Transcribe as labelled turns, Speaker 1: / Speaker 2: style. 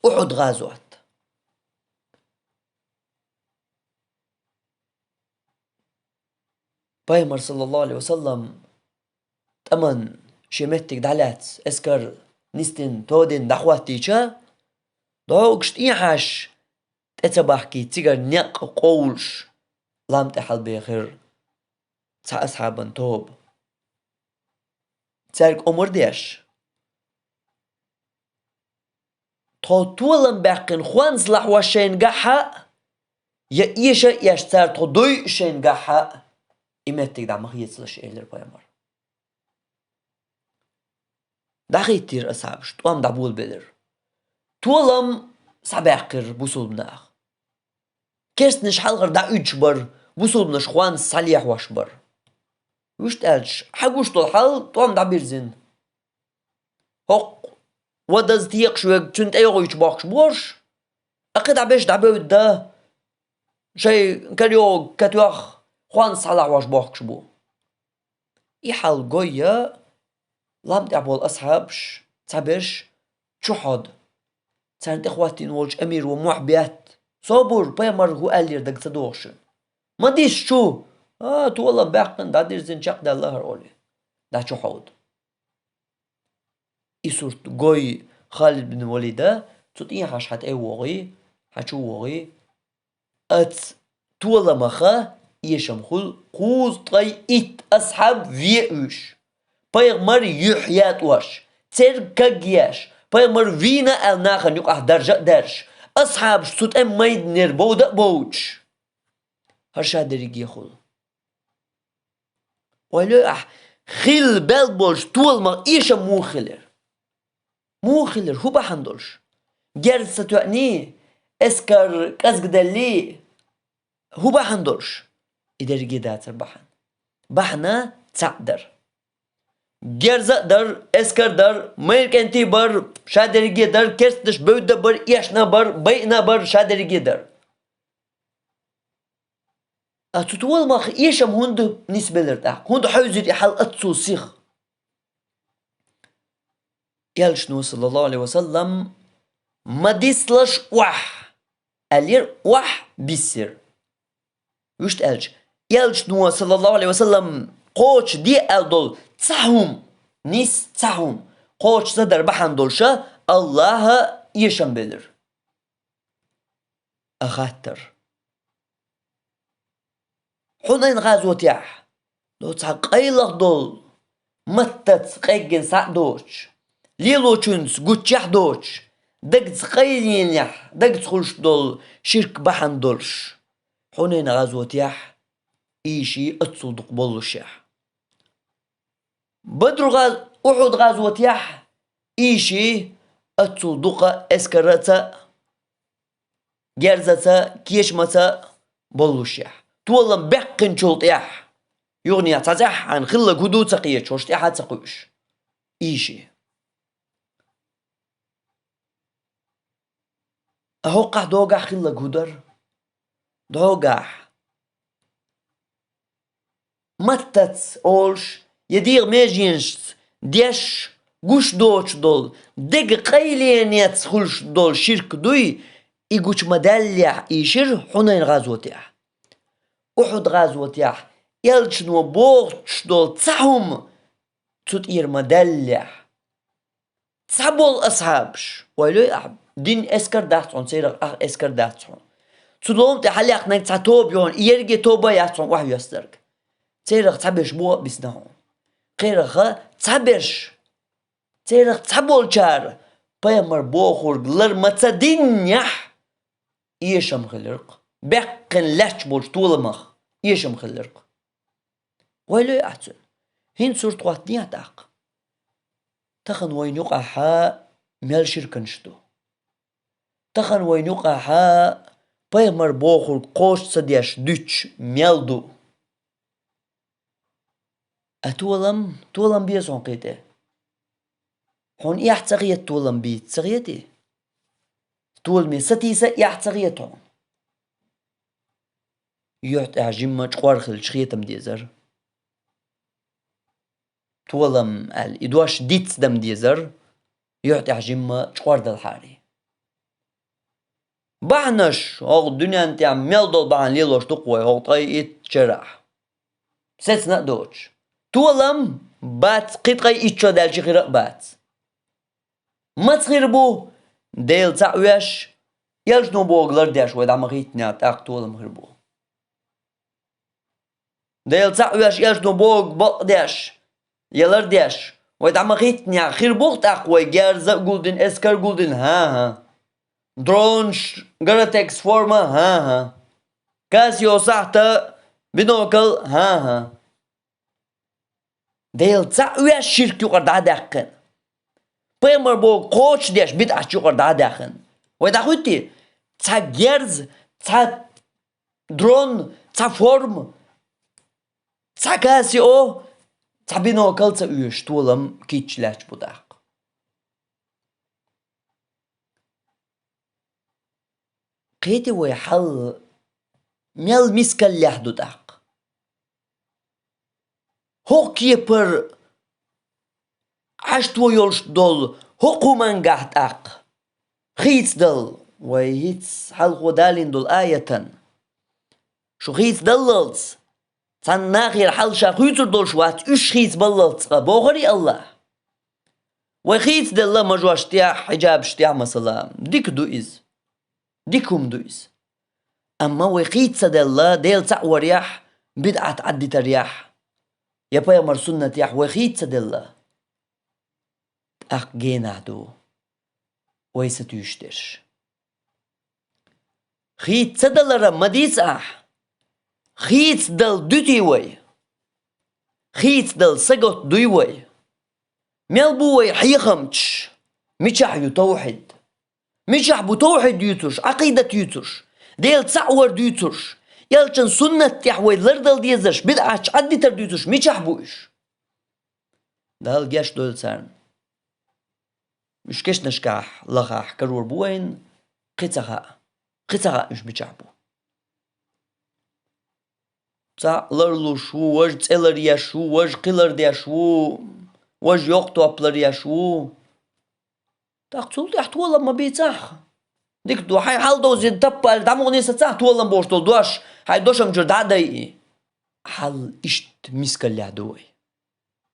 Speaker 1: أحد غزوات بايمر صلى الله عليه وسلم تمن شمتك دعلات اسكر نستن تودن دخواتيشا دوغشت إيحاش تتبحكي تيجر نيق قولش لام تحل بخير تا أصحابن توب تارك أمور ديش طولن باقين خوانز لحواشين قحا يا إيشا يشتار تضوي شين قحا إمتك دعمخ يتصلش إيلر بايمر داخيتير أصحابش توام دعبول بلر تولم سباقر بوصل بناخ كيرس نشحال غير دا اجبر بوصل بناش خوان صالح واشبر وش تالش حقوش طول توام دا بيرزين هوق ودز تيق شوية تنت ايغو يتباقش بوش اقيد عبيش دا بيود دا شي كاريو كاتواخ خوان صالح واش باقش بو يحال قوية لام دعبو الأصحابش تابش تشحد تانت إخواتي نولج أمير ومحبيات صبر بايمر هو ألير دق تدوغش ما ديش شو تولا باقن دا دير زين شاق دا الله رولي دا تشحد إسورت قوي خالد بن الوليد تطيح حاش حت أي وغي حتشو وغي أت تولا مخا يشمخل قوز طي إت أصحاب فيئوش بايمر يحيات واش تركجياش بايمر فينا الناخ نيق درجة درش أصحاب شتوت أم مايد نير بودا بوش هرشا دريجي خل ولو خيل بالبولش طول ما إيش مو خلر هو بحندلش جرد ستواني اسكر كازقدلي هو بحندلش إدريجي داتر بحنا تقدر جرزة در اسكر در ميركنتي بر شادريجي در كرستش بودا بر إيشنا بر بينا بر شادريجي در أتطول ما إيشم هند نسبة لرتاح هند حوزر يحل أتصو سيخ يالشنو صلى الله عليه وسلم ما ديسلش وح ألير وح بيسر وش تقالش يالشنو صلى الله عليه وسلم قوش دي ألدول تساهم نيس تساهم قوش صدر بحندولشا الله يشم بلر أخاتر حنين غازوة ياح دو تحقيلق دول متت قيقن سعدوش ليلو تشنس قوتشاح دوش دقت قيلين يح دقت خلش دول شرك بحندولش حنين غازوة ياح إيشي أتصدق بولش ياح بدر أحد غازوة ياح إيشي أتصدق إسكرتا جرزتا كيشمتا بولش ياح تولم بقن شلط ياح يغني تزح عن خلق هدو تقية شوشت ياح تقوش إيشي أهوقع دوقع خلق هدر دوقع متت أولش يدير ميجينش ديش قوش دوش دول دق قيلين يتخلش دول شرك دوي إيقوش مدلع إيشير حنين غازوتيح أحد غازوتيح يلشنو بوغش دول تسعهم تطير مدلع تسعبول أصحابش ويلو أحب دين اسكر داتون سيرق اسكر داتون تلوم تحلي أخنك تعتوب يون يرجي توبا ياتون واحد يسترك سيرق تبش بو بسنهم غيرها تبش سيرق تبول شار بايمر بوخور غلر متصدين يح يشم خلرق بقن لاتش بولش طولمخ يشم خلرق ويلو أحسن هين صورت واتنيا تاق تخن وينوق أحا ميل شركنشتو تخن وينوق أحا بايمر بوخور قوش صديش دوش ميلدو تولم بيسون قيته هون يحتغيت تولم بيت تغيتي تول مي ستيسة يحتغيتون يحت أعجم جوار خل شخيتم ديزر تولم الإدواش ديتس دم ديزر يحت أعجم جوار دل حاري بعنش هو الدنيا انت عم ميلدو بعن ليلوش تقوي هو طاي جراح سيتنا دوش تولم بات قيت قي إيتشو دال شخيرق بات ما تخير بو ديل تعويش يلش نو بوغلر داش ويدا مغيت نات اق تولم هربو ديل تعويش يلش نو بوغ بق داش يلر داش ويدا مغيت نات خير بوغ تاقوي جارزا قولدن اسكر قولدن ها درونش جراتكس فورما ها كاسيو ساعتا بنوكل ها ديل تعويش شركي قرد عداقن بيمر بو قوش داش بدعش قرد عداقن ويدا خوتي تا جرز تا درون تا فورم تا كاسيو تا بنوكل تا ويش تولم كيتشلاش بداق قيتي ويحل ميل مسكال لحدو داق هوك يبر عشتو يولش دول هوكو من قاعد اق خيت دل ويهيتس حلقو دالين دول آية شو خيت دللت تان ناخير حلشا خيتر دول شوات اش خيت بللت بوغري الله وخيت دل مجوا اشتيا حجاب اشتيا مثلا ديك دو إز ديكم دو إز أما وخيت سدل ديل تعو رياح بدعة عدي ترياح يبا يمر سنة ياح وخيت سدل أق جينا دو ويستيشتش خيت سدل رمديس خيت دل دوتي وي خيت دل سقط دوي وي ميلبوي حيخمتش ميشح يتوحد ميشح بتوحد يوتوش عقيدة يوتوش ديل تعور يوتوش يلچن سنة يحوي لردل ديزش بدعش عدي تر يوتوش ميشح بوش دهال جاش دول سارن مش كش نشكاح لغاح كرور بوين قيتها مش بيشحبو تا لرلو شو وج تسلر يشو وج قلر ديشو وج يوقتو أبلر يشو تقتل يحتو والله ما بيتاح ديك دو حي حال دو زين تبال دامو نيسا تاح تولم بوش دول دوش هاي دوشم جردادي حال اشت مسكال يعدوي